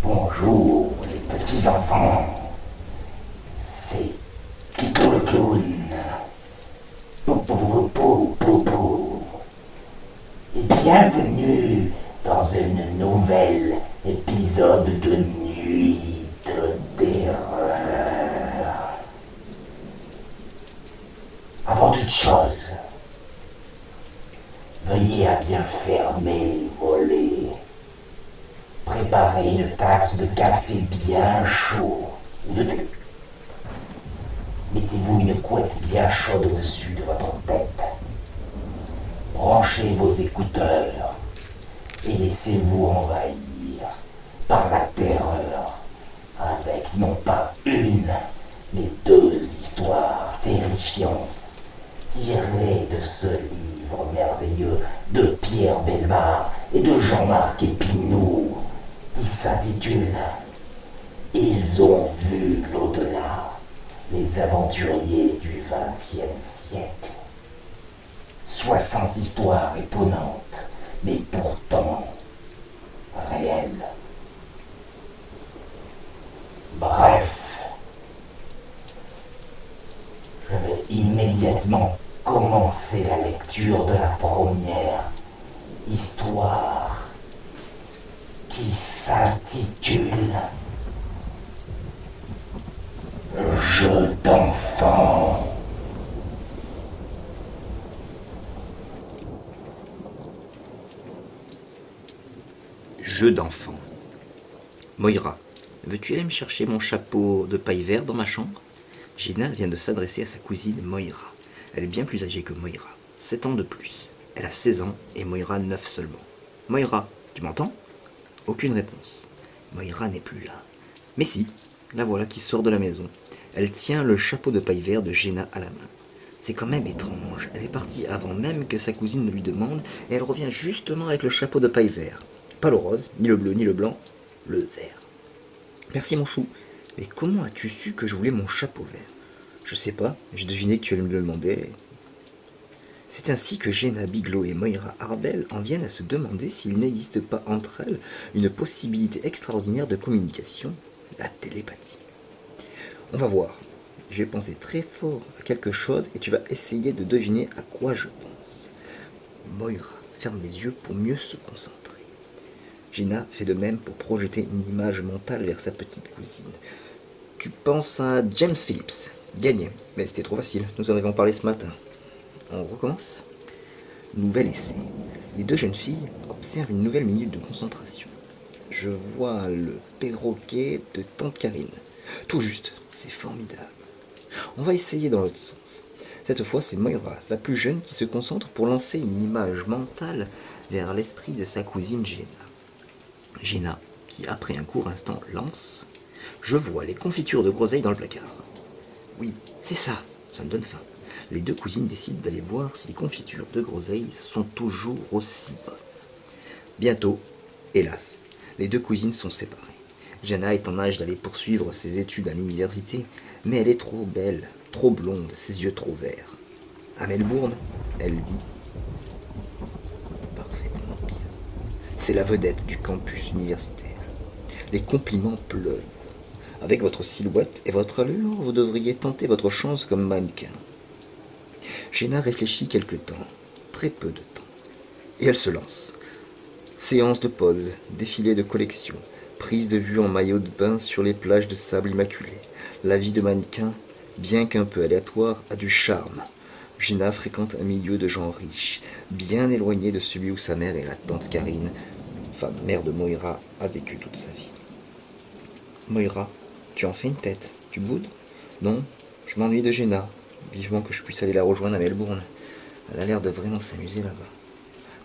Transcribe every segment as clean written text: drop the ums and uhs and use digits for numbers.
Bonjour, les petits enfants. C'est Kiko le clown. Pou. Et bienvenue dans un nouvel épisode de Nuit de terreur. Avant toute chose, veuillez à bien fermer les volets. Préparez une tasse de café bien chaud. Mettez-vous une couette bien chaude au-dessus de votre tête. Branchez vos écouteurs et laissez-vous envahir par la terreur avec non pas une, mais deux histoires terrifiantes tirées de ce livre merveilleux de Pierre Bellemare et de Jean-Marc Épinot, qui s'intitule « Ils ont vu l'au-delà, les aventuriers du XXe siècle ». 60 histoires étonnantes, mais pourtant réelles. Bref, je vais immédiatement commencer la lecture de la première histoire qui s'intitule Jeu d'enfant. Jeu d'enfant. Moira, veux-tu aller me chercher mon chapeau de paille vert dans ma chambre? Gina vient de s'adresser à sa cousine Moira. Elle est bien plus âgée que Moira, 7 ans de plus. Elle a 16 ans et Moira 9 seulement. Moira, tu m'entends? Aucune réponse. Moira n'est plus là. Mais si, la voilà qui sort de la maison. Elle tient le chapeau de paille vert de Gina à la main. C'est quand même étrange. Elle est partie avant même que sa cousine ne lui demande et elle revient justement avec le chapeau de paille vert. Pas le rose, ni le bleu, ni le blanc, le vert. Merci mon chou. Mais comment as-tu su que je voulais mon chapeau vert? Je sais pas, j'ai deviné que tu allais me le demander. C'est ainsi que Gina Biglow et Moira Arbel en viennent à se demander s'il n'existe pas entre elles une possibilité extraordinaire de communication, la télépathie. On va voir. Je vais penser très fort à quelque chose et tu vas essayer de deviner à quoi je pense. Moira ferme les yeux pour mieux se concentrer. Gina fait de même pour projeter une image mentale vers sa petite cousine. Tu penses à James Phillips. Gagné. Mais c'était trop facile, nous en avons parlé ce matin. On recommence. Nouvel essai. Les deux jeunes filles observent une nouvelle minute de concentration. Je vois le perroquet de tante Karine. Tout juste, c'est formidable. On va essayer dans l'autre sens. Cette fois, c'est Moira, la plus jeune, qui se concentre pour lancer une image mentale vers l'esprit de sa cousine Gina. Gina, qui après un court instant lance « Je vois les confitures de groseilles dans le placard. » Oui, c'est ça, ça me donne faim. Les deux cousines décident d'aller voir si les confitures de groseilles sont toujours aussi bonnes. Bientôt, hélas, les deux cousines sont séparées. Jana est en âge d'aller poursuivre ses études à l'université, mais elle est trop belle, trop blonde, ses yeux trop verts. À Melbourne, elle vit parfaitement bien. C'est la vedette du campus universitaire. Les compliments pleuvent. Avec votre silhouette et votre allure, vous devriez tenter votre chance comme mannequin. Gina réfléchit quelque temps, très peu de temps, et elle se lance. Séance de pause, défilé de collection, prise de vue en maillot de bain sur les plages de sable immaculé. La vie de mannequin, bien qu'un peu aléatoire, a du charme. Gina fréquente un milieu de gens riches, bien éloigné de celui où sa mère et la tante Karine, femme mère de Moira, a vécu toute sa vie. Moira, tu en fais une tête, tu boudes? Non, je m'ennuie de Gina. Vivement que je puisse aller la rejoindre à Melbourne. Elle a l'air de vraiment s'amuser là-bas.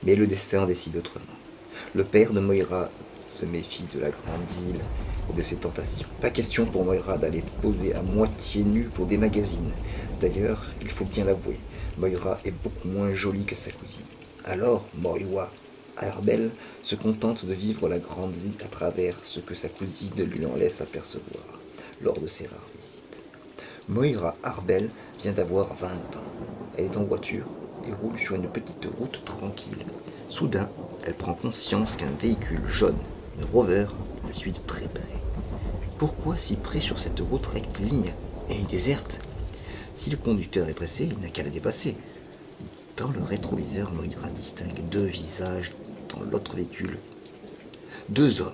Mais le destin décide autrement. Le père de Moira se méfie de la grande île et de ses tentations. Pas question pour Moira d'aller poser à moitié nue pour des magazines. D'ailleurs, il faut bien l'avouer, Moira est beaucoup moins jolie que sa cousine. Alors, Moira Arbel se contente de vivre la grande vie à travers ce que sa cousine lui en laisse apercevoir lors de ses rares visites. Moira Arbel vient d'avoir 20 ans. Elle est en voiture et roule sur une petite route tranquille. Soudain, elle prend conscience qu'un véhicule jaune, une Rover, la suit de très près. Pourquoi si près sur cette route rectiligne et déserte? Si le conducteur est pressé, il n'a qu'à la dépasser. Dans le rétroviseur, Moira distingue deux visages dans l'autre véhicule. Deux hommes.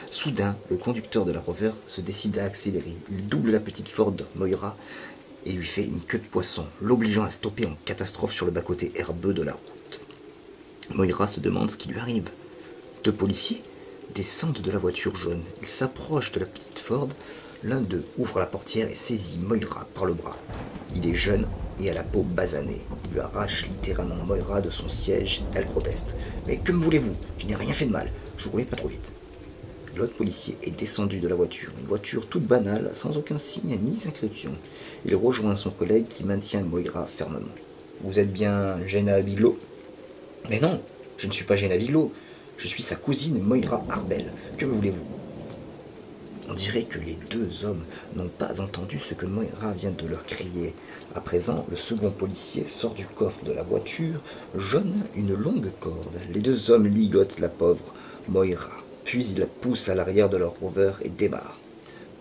Soudain, le conducteur de la Rover se décide à accélérer. Il double la petite Ford Moira et lui fait une queue de poisson, l'obligeant à stopper en catastrophe sur le bas-côté herbeux de la route. Moira se demande ce qui lui arrive. Deux policiers descendent de la voiture jaune. Ils s'approchent de la petite Ford. L'un d'eux ouvre la portière et saisit Moira par le bras. Il est jeune et a la peau basanée. Il lui arrache littéralement Moira de son siège. Elle proteste. « Mais que me voulez-vous? Je n'ai rien fait de mal. Je roulais pas trop vite. » L'autre policier est descendu de la voiture. Une voiture toute banale, sans aucun signe ni inscription. Il rejoint son collègue qui maintient Moira fermement. « Vous êtes bien Jenna Bigelow ?»« Mais non, je ne suis pas Jenna Bigelow. Je suis sa cousine Moira Arbel. Que me voulez-vous » On dirait que les deux hommes n'ont pas entendu ce que Moira vient de leur crier. À présent, le second policier sort du coffre de la voiture, jaune une longue corde. Les deux hommes ligotent la pauvre Moira, puis ils la poussent à l'arrière de leur Rover et démarrent.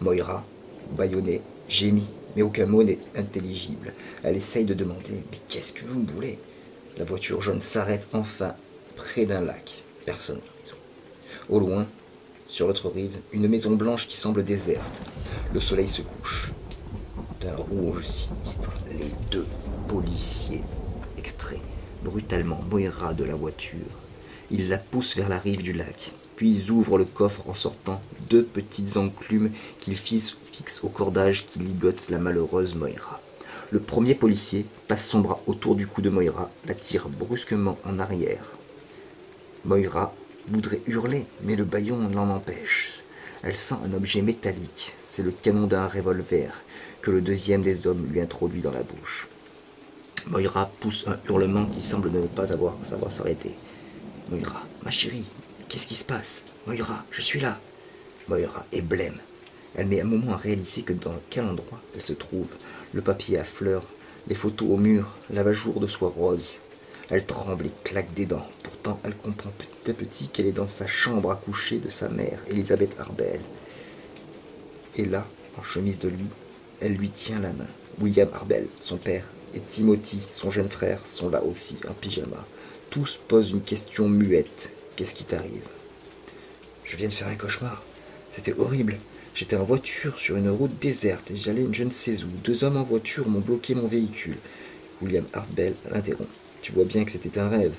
Moira, bâillonnée, gémit, mais aucun mot n'est intelligible. Elle essaye de demander « Mais qu'est-ce que vous me voulez ?» La voiture jaune s'arrête enfin près d'un lac. Personne n'a raison. Au loin, sur l'autre rive, une maison blanche qui semble déserte. Le soleil se couche. D'un rouge sinistre, les deux policiers extraient brutalement Moira de la voiture. Ils la poussent vers la rive du lac. Puis ils ouvrent le coffre en sortant deux petites enclumes qu'ils fixent au cordage qui ligote la malheureuse Moira. Le premier policier passe son bras autour du cou de Moira, la tire brusquement en arrière. Moira voudrait hurler, mais le bâillon l'en empêche. Elle sent un objet métallique. C'est le canon d'un revolver que le deuxième des hommes lui introduit dans la bouche. Moira pousse un hurlement qui semble ne pas savoir s'arrêter. « Moira, ma chérie, qu'est-ce qui se passe? Moira, je suis là !» Moira est blême. Elle met un moment à réaliser que dans quel endroit elle se trouve. Le papier à fleurs, les photos au mur, l'abat-jour de soie rose. Elle tremble et claque des dents. Pourtant, elle comprend petit à petit qu'elle est dans sa chambre à coucher de sa mère, Elisabeth Arbel. Et là, en chemise de lui, elle lui tient la main. William Arbel, son père, et Timothy, son jeune frère, sont là aussi, en pyjama. Tous posent une question muette. Qu'est-ce qui t'arrive? Je viens de faire un cauchemar. C'était horrible. J'étais en voiture sur une route déserte et j'allais je ne sais où. Deux hommes en voiture m'ont bloqué mon véhicule. William Arbel l'interrompt. Tu vois bien que c'était un rêve.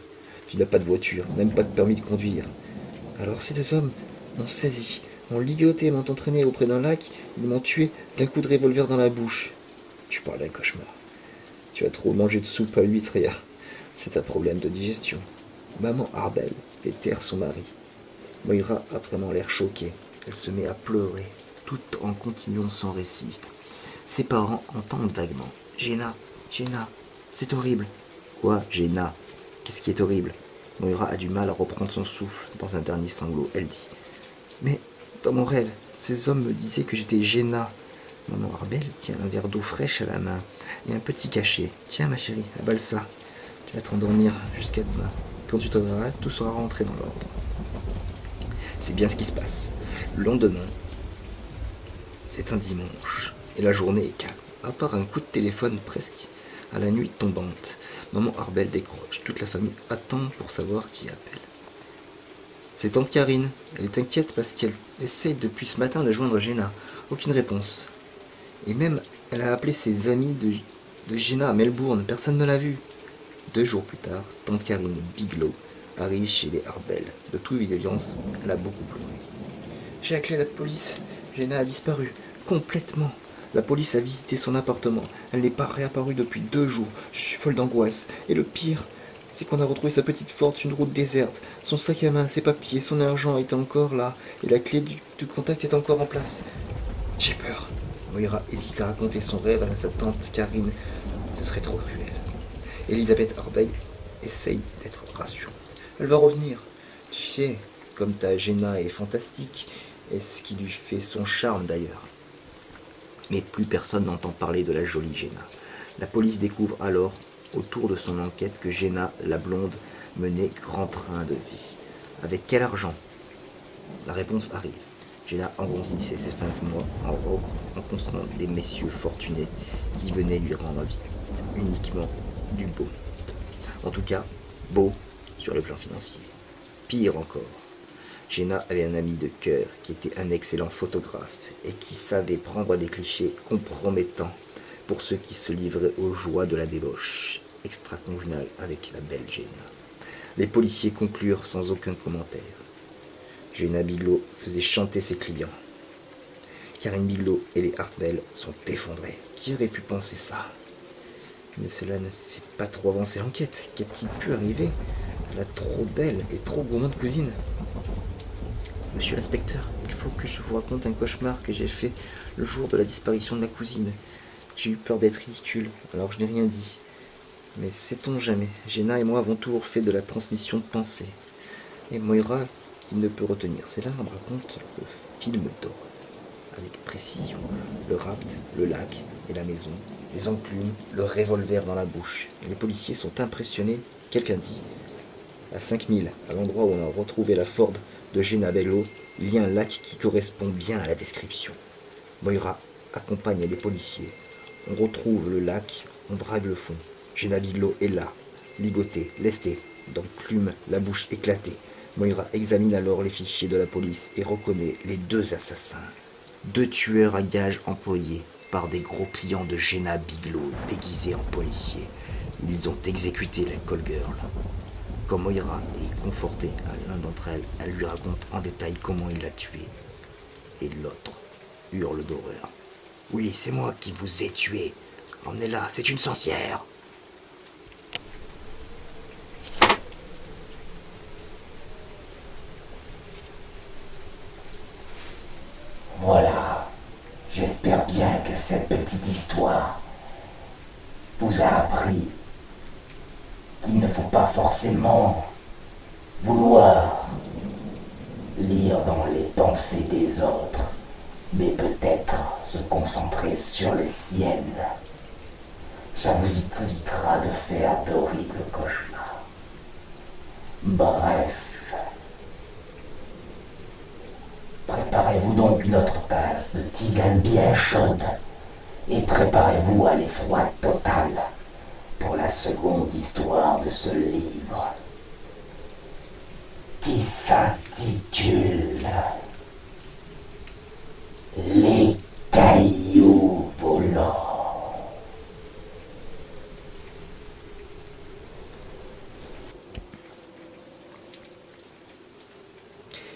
Tu n'as pas de voiture, même pas de permis de conduire. Alors ces deux hommes m'ont saisi, m'ont ligoté, m'ont entraîné auprès d'un lac, ils m'ont tué d'un coup de revolver dans la bouche. Tu parles d'un cauchemar. Tu as trop mangé de soupe à l'huître hier. C'est un problème de digestion. Maman Arbel fait taire son mari. Moira a vraiment l'air choquée. Elle se met à pleurer, tout en continuant son récit. Ses parents entendent vaguement. Jenna, c'est horrible. Quoi, Jenna? Qu'est-ce qui est horrible? Moira a du mal à reprendre son souffle. Dans un dernier sanglot, elle dit. Mais, dans mon rêve, ces hommes me disaient que j'étais Jenna. Maman Arbel tient un verre d'eau fraîche à la main et un petit cachet. Tiens, ma chérie, avale ça. Tu vas t'endormir jusqu'à demain. Quand tu te réveilleras, tout sera rentré dans l'ordre. C'est bien ce qui se passe. Le lendemain, c'est un dimanche et la journée est calme. À part un coup de téléphone presque à la nuit tombante, maman Arbel décroche. Toute la famille attend pour savoir qui appelle. C'est tante Karine. Elle est inquiète parce qu'elle essaye depuis ce matin de joindre Jenna. Aucune réponse. Et même, elle a appelé ses amis de Jenna à Melbourne. Personne ne l'a vue. 2 jours plus tard, tante Karine Bigelow arrive chez les Arbel. De toute évidence, elle a beaucoup pleuré. J'ai appelé la police. Jenna a disparu. Complètement. La police a visité son appartement. Elle n'est pas réapparue depuis 2 jours. Je suis folle d'angoisse. Et le pire, c'est qu'on a retrouvé sa petite Ford sur une route déserte. Son sac à main, ses papiers, son argent étaient encore là, et la clé du contact est encore en place. J'ai peur. Moira hésite à raconter son rêve à sa tante Karine. Ce serait trop cruel. Elisabeth Arbeil essaye d'être rassurante. Elle va revenir. Tu sais, comme ta Jenna est fantastique, et ce qui lui fait son charme d'ailleurs. Mais plus personne n'entend parler de la jolie Jenna. La police découvre alors, autour de son enquête, que Jenna, la blonde, menait grand train de vie. Avec quel argent? La réponse arrive. Jenna embondissait ses fins de mois en robe, rencontrant des messieurs fortunés qui venaient lui rendre visite. Uniquement du beau. En tout cas, beau sur le plan financier. Pire encore, Jenna avait un ami de cœur qui était un excellent photographe et qui savait prendre des clichés compromettants pour ceux qui se livraient aux joies de la débauche extra-conjugale avec la belle Jenna. Les policiers conclurent sans aucun commentaire. Jenna Bigelow faisait chanter ses clients. Karine Bigelow et les Hartwell sont effondrés. Qui aurait pu penser ça? Mais cela ne fait pas trop avancer l'enquête. Qu'a-t-il pu arriver à la trop belle et trop gourmande cousine? Monsieur l'inspecteur, il faut que je vous raconte un cauchemar que j'ai fait le jour de la disparition de ma cousine. J'ai eu peur d'être ridicule, alors je n'ai rien dit. Mais sait-on jamais, Jenna et moi avons toujours fait de la transmission de pensée. Et Moira, qui ne peut retenir ses larmes, raconte le film d'horreur. Avec précision, le rapt, le lac et la maison, les enclumes, le revolver dans la bouche. Les policiers sont impressionnés, quelqu'un dit. À 5000, à l'endroit où on a retrouvé la Ford de Jenna Bigelow, il y a un lac qui correspond bien à la description. Moira accompagne les policiers. On retrouve le lac, on drague le fond. Jenna Bigelow est là, ligotée, lestée, d'enclumes, la bouche éclatée. Moira examine alors les fichiers de la police et reconnaît les 2 assassins. 2 tueurs à gages employés par des gros clients de Jenna Bigelow déguisés en policiers. Ils ont exécuté la call girl. Quand Moira est confortée à l'un d'entre elles, elle lui raconte en détail comment il l'a tuée. Et l'autre hurle d'horreur. « Oui, c'est moi qui vous ai tué. Emmenez-la, c'est une sorcière !» Voilà. J'espère bien que cette petite histoire vous a appris qu'il ne faut pas forcément vouloir lire dans les pensées des autres, mais peut-être se concentrer sur les siennes. Ça vous évitera de faire d'horribles cauchemars. Bref. Préparez-vous donc une autre tasse de tisane bien chaude et préparez-vous à l'effroi total pour la seconde histoire de ce livre qui s'intitule Les cailloux volants.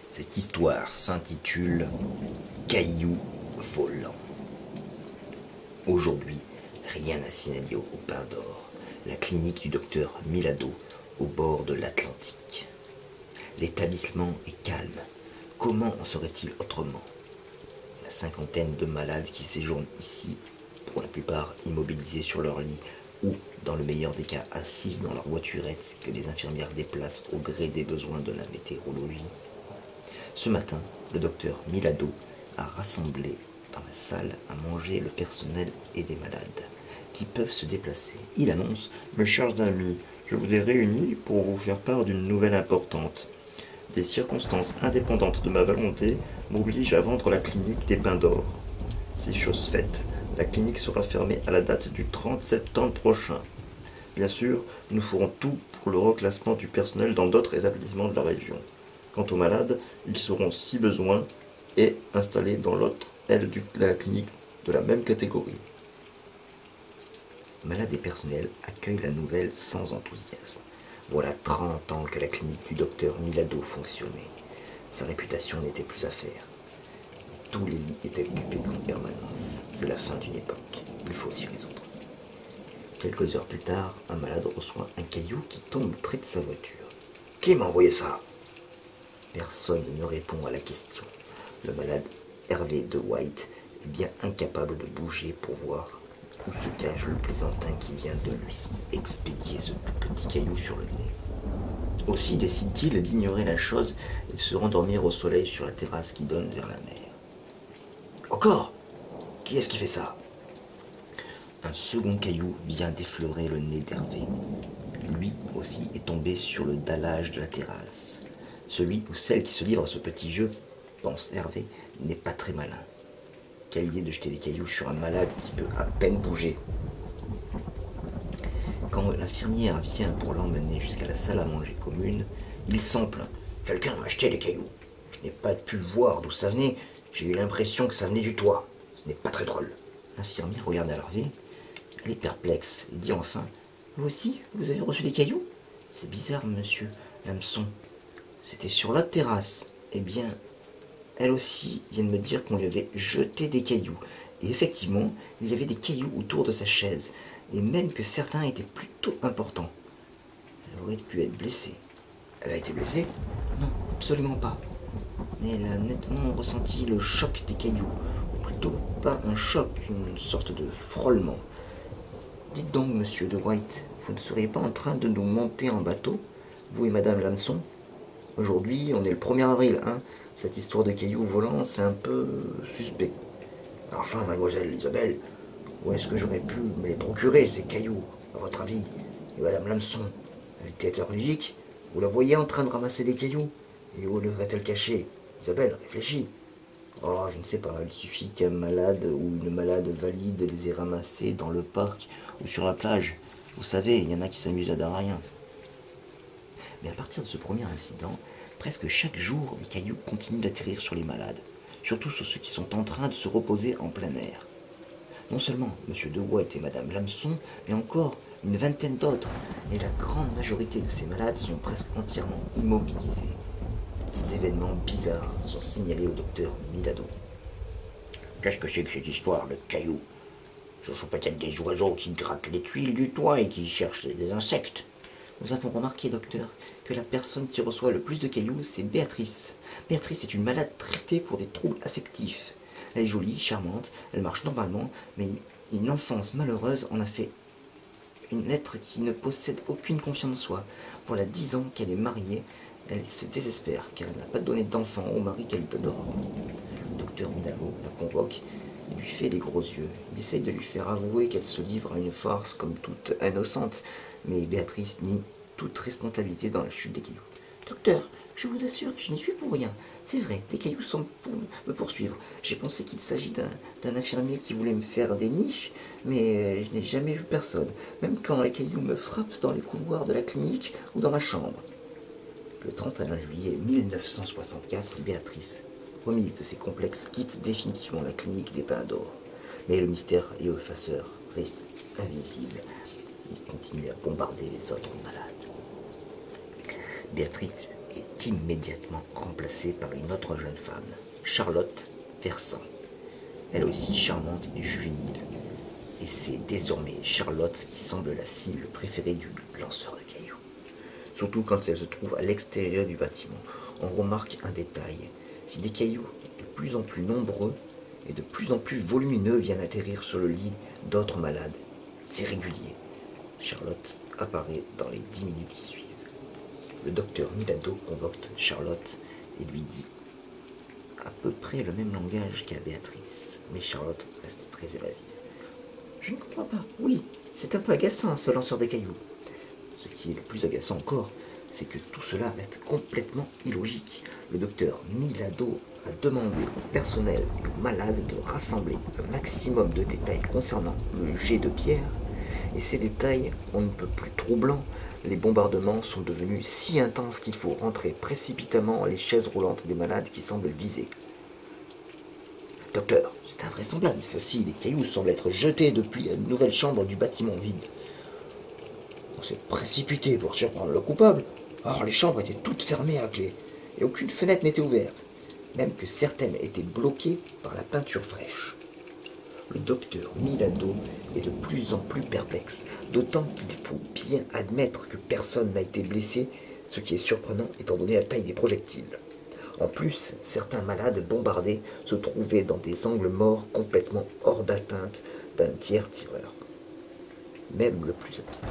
Cette histoire s'intitule Cailloux volants. Aujourd'hui, rien à signaler au Pain d'Or, la clinique du docteur Milado au bord de l'Atlantique. L'établissement est calme. Comment en serait-il autrement? La cinquantaine de malades qui séjournent ici, pour la plupart immobilisés sur leur lit ou, dans le meilleur des cas, assis dans leur voiturette que les infirmières déplacent au gré des besoins de la météorologie. Ce matin, le docteur Milado a rassemblé dans la salle à manger le personnel et des malades qui peuvent se déplacer. Il annonce: « Mes chers amis, je vous ai réunis pour vous faire part d'une nouvelle importante. Des circonstances indépendantes de ma volonté m'obligent à vendre la clinique des Bains d'Or. C'est chose faite. La clinique sera fermée à la date du 30 septembre prochain. Bien sûr, nous ferons tout pour le reclassement du personnel dans d'autres établissements de la région. Quant aux malades, ils seront, si besoin, et installés dans l'autre aile de la clinique de la même catégorie. » Malades et personnel accueillent la nouvelle sans enthousiasme. Voilà 30 ans que la clinique du docteur Milado fonctionnait. Sa réputation n'était plus à faire. Et tous les lits étaient occupés en permanence. C'est la fin d'une époque. Il faut s'y résoudre. Quelques heures plus tard, un malade reçoit un caillou qui tombe près de sa voiture. « Qui m'a envoyé ça ?» Personne ne répond à la question. Le malade Hervé de White est bien incapable de bouger pour voir où se cache le plaisantin qui vient de lui expédier ce tout petit caillou sur le nez. Aussi décide-t-il d'ignorer la chose et de se rendormir au soleil sur la terrasse qui donne vers la mer. Encore ? Qui est-ce qui fait ça ? Un second caillou vient d'effleurer le nez d'Hervé. Lui aussi est tombé sur le dallage de la terrasse. Celui ou celle qui se livre à ce petit jeu, pense Hervé, n'est pas très malin. Quelle idée de jeter des cailloux sur un malade qui peut à peine bouger. Quand l'infirmière vient pour l'emmener jusqu'à la salle à manger commune, il s'en plaint. « Quelqu'un m'a acheté des cailloux. Je n'ai pas pu voir d'où ça venait. J'ai eu l'impression que ça venait du toit. Ce n'est pas très drôle. » L'infirmière regarde Hervé. Elle est perplexe et dit enfin « Vous aussi, vous avez reçu des cailloux ? C'est bizarre, monsieur l'hameçon. C'était sur l'autre terrasse. Eh bien, elle aussi vient de me dire qu'on lui avait jeté des cailloux. Et effectivement, il y avait des cailloux autour de sa chaise, et même que certains étaient plutôt importants. Elle aurait pu être blessée. » Elle a été blessée ? Non, absolument pas. Mais elle a nettement ressenti le choc des cailloux. Ou plutôt, pas un choc, une sorte de frôlement. Dites donc, monsieur de White, vous ne seriez pas en train de nous monter en bateau, vous et madame l'hameçon ? Aujourd'hui, on est le 1er avril, hein. Cette histoire de cailloux volants, c'est un peu suspect. Enfin, mademoiselle Isabelle, où est-ce que j'aurais pu me les procurer, ces cailloux, à votre avis ? Et madame l'hameçon, elle était allergique ? Vous la voyez en train de ramasser des cailloux ? Et où devrait-elle cacher ? Isabelle, réfléchis. Oh, je ne sais pas, il suffit qu'un malade ou une malade valide les ait ramassés dans le parc ou sur la plage. Vous savez, il y en a qui s'amusent à rien. Mais à partir de ce premier incident, presque chaque jour, des cailloux continuent d'atterrir sur les malades, surtout sur ceux qui sont en train de se reposer en plein air. Non seulement M. de White et Mme l'hameçon, mais encore une vingtaine d'autres, et la grande majorité de ces malades sont presque entièrement immobilisés. Ces événements bizarres sont signalés au docteur Milado. Qu'est-ce que c'est que cette histoire de cailloux ? Ce sont peut-être des oiseaux qui grattent les tuiles du toit et qui cherchent des insectes. Nous avons remarqué, docteur, que la personne qui reçoit le plus de cailloux, c'est Béatrice. Béatrice est une malade traitée pour des troubles affectifs. Elle est jolie, charmante, elle marche normalement, mais une enfance malheureuse en a fait une être qui ne possède aucune confiance en soi. Voilà 10 ans qu'elle est mariée, elle se désespère car elle n'a pas donné d'enfant au mari qu'elle adore. Le docteur Milano la convoque et lui fait les gros yeux. Il essaye de lui faire avouer qu'elle se livre à une farce comme toute innocente, mais Béatrice nie toute responsabilité dans la chute des cailloux. Docteur, je vous assure que je n'y suis pour rien. C'est vrai, des cailloux semblent me poursuivre. J'ai pensé qu'il s'agit d'un infirmier qui voulait me faire des niches, mais je n'ai jamais vu personne, même quand les cailloux me frappent dans les couloirs de la clinique ou dans ma chambre. Le 31 juillet 1964, Béatrice, remise de ses complexes, quitte définitivement la clinique des Pins d'Or. Mais le mystère et effaceur reste invisible. Il continue à bombarder les autres malades. Béatrice est immédiatement remplacée par une autre jeune femme, Charlotte Versant. Elle aussi charmante et juvénile. Et c'est désormais Charlotte qui semble la cible préférée du lanceur de cailloux. Surtout quand elle se trouve à l'extérieur du bâtiment. On remarque un détail. Si des cailloux de plus en plus nombreux et de plus en plus volumineux viennent atterrir sur le lit d'autres malades, c'est régulier. Charlotte apparaît dans les 10 minutes qui suivent. Le docteur Milado convoque Charlotte et lui dit à peu près le même langage qu'à Béatrice, mais Charlotte reste très évasive. Je ne comprends pas. Oui, c'est un peu agaçant ce lanceur de cailloux. Ce qui est le plus agaçant encore, c'est que tout cela reste complètement illogique. Le docteur Milado a demandé au personnel et aux malades de rassembler un maximum de détails concernant le jet de pierre, et ces détails, on ne peut plus troublants. Les bombardements sont devenus si intenses qu'il faut rentrer précipitamment les chaises roulantes des malades qui semblent visées. Docteur, c'est invraisemblable, mais ceci, les cailloux semblent être jetés depuis la nouvelle chambre du bâtiment vide. On s'est précipité pour surprendre le coupable. Or, les chambres étaient toutes fermées à clé, et aucune fenêtre n'était ouverte, même que certaines étaient bloquées par la peinture fraîche. Le docteur Milado est de plus en plus perplexe, d'autant qu'il faut bien admettre que personne n'a été blessé, ce qui est surprenant étant donné la taille des projectiles. En plus, certains malades bombardés se trouvaient dans des angles morts complètement hors d'atteinte d'un tiers tireur, même le plus habile.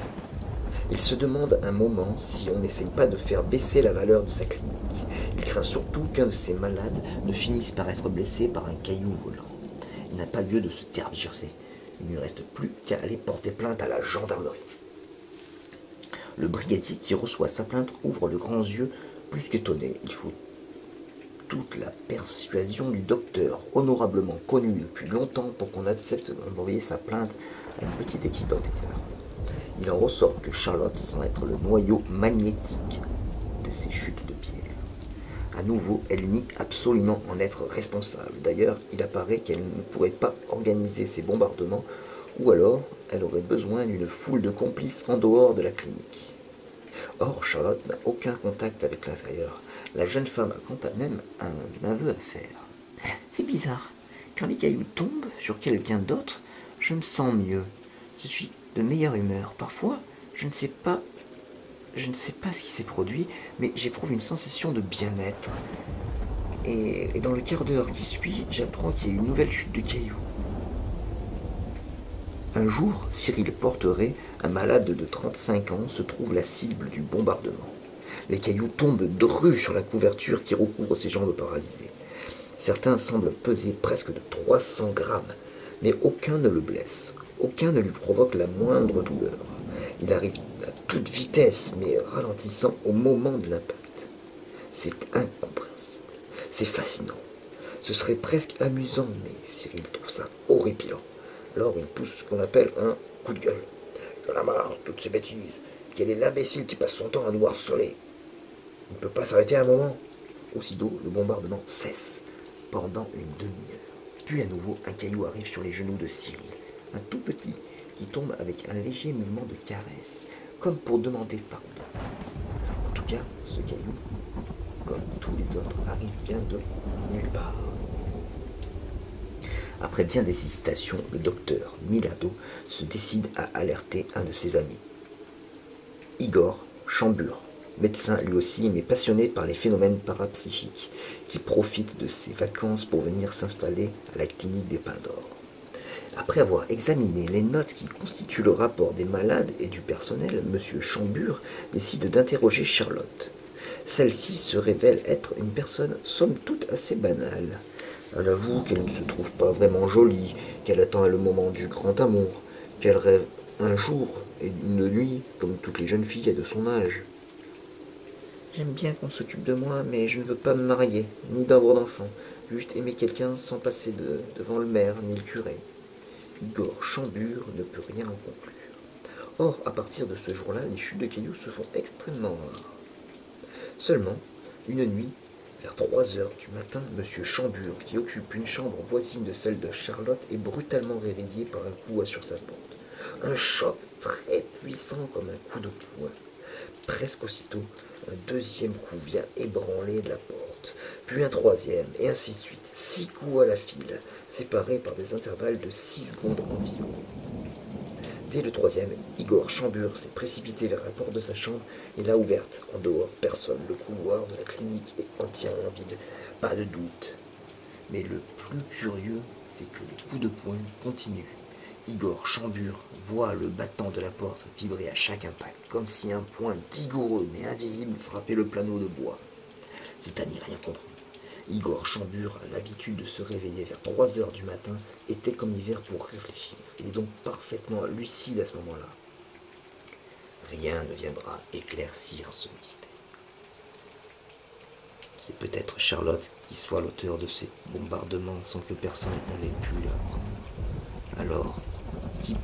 Il se demande un moment si on n'essaye pas de faire baisser la valeur de sa clinique. Il craint surtout qu'un de ces malades ne finisse par être blessé par un caillou volant. Il n'a pas lieu de se tergiverser. Il ne lui reste plus qu'à aller porter plainte à la gendarmerie. Le brigadier qui reçoit sa plainte ouvre de grands yeux, plus qu'étonné. Il faut toute la persuasion du docteur, honorablement connu depuis longtemps, pour qu'on accepte d'envoyer sa plainte à une petite équipe d'enquêteurs. Il en ressort que Charlotte semble être le noyau magnétique de ces chutes de pierre. À nouveau, elle nie absolument en être responsable. D'ailleurs, il apparaît qu'elle ne pourrait pas organiser ces bombardements, ou alors elle aurait besoin d'une foule de complices en dehors de la clinique. Or, Charlotte n'a aucun contact avec l'intérieur. La jeune femme a quant à même un aveu à faire. C'est bizarre. Quand les cailloux tombent sur quelqu'un d'autre, je me sens mieux. Je suis de meilleure humeur. Parfois, je ne sais pas ce qui s'est produit, mais j'éprouve une sensation de bien-être. Et dans le quart d'heure qui suit, j'apprends qu'il y a une nouvelle chute de cailloux. Un jour, Cyril Porteret, un malade de 35 ans, se trouve la cible du bombardement. Les cailloux tombent drus sur la couverture qui recouvre ses jambes paralysées. Certains semblent peser presque de 300 grammes, mais aucun ne le blesse. Aucun ne lui provoque la moindre douleur. Il arrive à toute vitesse, mais ralentissant au moment de l'impact. C'est incompréhensible. C'est fascinant. Ce serait presque amusant, mais Cyril trouve ça horripilant. Alors il pousse ce qu'on appelle un coup de gueule. Il en a marre de toutes ces bêtises. Quel est l'imbécile qui passe son temps à nous harceler? Il ne peut pas s'arrêter un moment. Aussitôt, le bombardement cesse pendant une demi-heure. Puis à nouveau, un caillou arrive sur les genoux de Cyril. Un tout petit qui tombe avec un léger mouvement de caresse, comme pour demander pardon. En tout cas, ce caillou, comme tous les autres, arrive bien de nulle part. Après bien des hésitations, le docteur Milado se décide à alerter un de ses amis, Igor Chambure, médecin lui aussi, mais passionné par les phénomènes parapsychiques, qui profite de ses vacances pour venir s'installer à la clinique des Pins d'Or. Après avoir examiné les notes qui constituent le rapport des malades et du personnel, M. Chambure décide d'interroger Charlotte. Celle-ci se révèle être une personne somme toute assez banale. Elle avoue qu'elle ne se trouve pas vraiment jolie, qu'elle attend le moment du grand amour, qu'elle rêve un jour et une nuit, comme toutes les jeunes filles de son âge. J'aime bien qu'on s'occupe de moi, mais je ne veux pas me marier, ni d'avoir d'enfant, juste aimer quelqu'un sans passer devant le maire ni le curé. Igor Chambure ne peut rien en conclure. Or, à partir de ce jour-là, les chutes de cailloux se font extrêmement rares. Seulement, une nuit, vers 3 heures du matin, M. Chambure, qui occupe une chambre voisine de celle de Charlotte, est brutalement réveillé par un coup sur sa porte. Un choc très puissant comme un coup de poing. Presque aussitôt, un deuxième coup vient ébranler la porte, puis un troisième, et ainsi de suite. 6 coups à la file, séparés par des intervalles de 6 secondes environ. Dès le troisième, Igor Chambure s'est précipité vers la porte de sa chambre et l'a ouverte. En dehors, personne. Le couloir de la clinique est entièrement vide, pas de doute. Mais le plus curieux, c'est que les coups de poing continuent. Igor Chambure voit le battant de la porte vibrer à chaque impact, comme si un poing vigoureux mais invisible frappait le planot de bois. C'est à n'y rien comprendre. Igor Chambure a l'habitude de se réveiller vers 3 heures du matin, était comme hiver pour réfléchir. Il est donc parfaitement lucide à ce moment-là. Rien ne viendra éclaircir ce mystère. C'est peut-être Charlotte qui soit l'auteur de ces bombardements sans que personne n'en ait pu l'apprendre. Alors, qui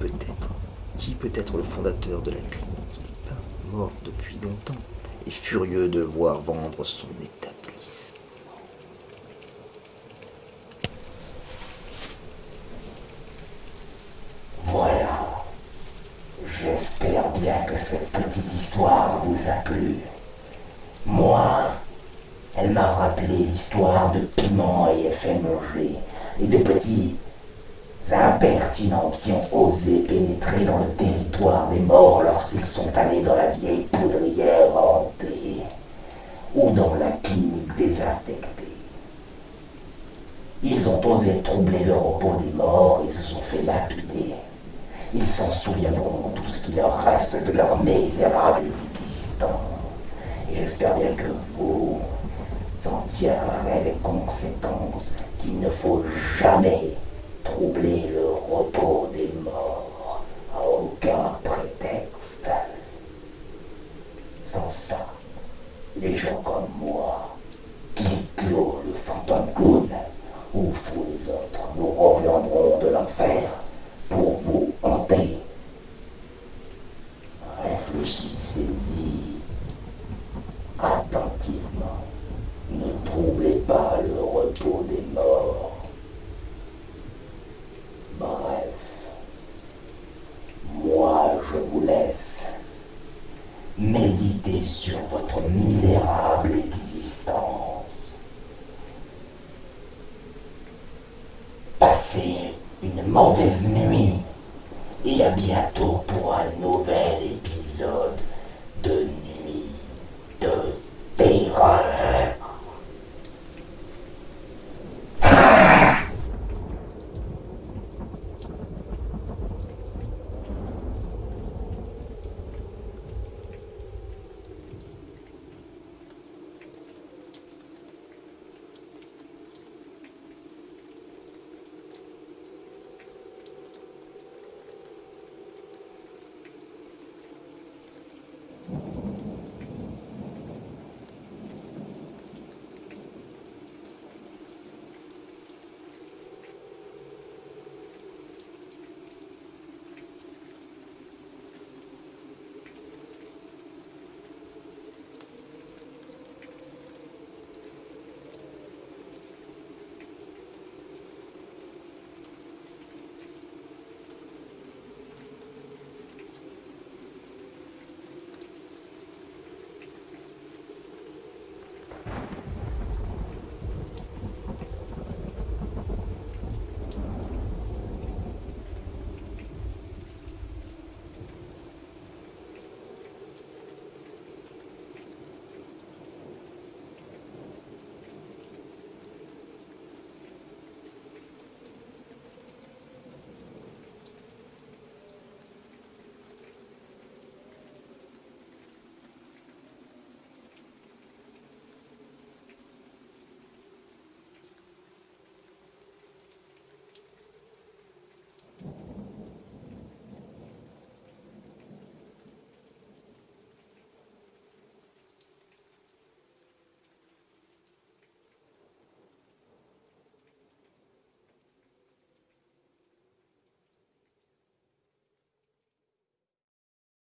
peut être le fondateur de la clinique? Il n'est pas mort depuis longtemps et furieux de le voir vendre son établissement. Voilà. J'espère bien que cette petite histoire vous a plu. Moi, elle m'a rappelé l'histoire de piment et effet manger et de petits impertinents qui ont osé pénétrer dans le territoire des morts lorsqu'ils sont allés dans la vieille poudrière hantée ou dans la clinique désinfectée. Ils ont osé troubler le repos des morts et se sont fait lapider. Ils s'en souviendront tout ce qui leur reste de leur misérable existence. Et j'espère bien que vous en tirerez les conséquences qu'il ne faut jamais troubler le repos des morts à aucun prétexte. Sans ça, les gens comme moi, Clicquot le fantôme clown, ou tous les autres, nous reviendrons de l'enfer pour vous hanter. Réfléchissez-y attentivement. Ne troublez pas le repos des morts. Bref, moi je vous laisse méditer sur votre misérable existence. Passez une mauvaise nuit et à bientôt pour un autre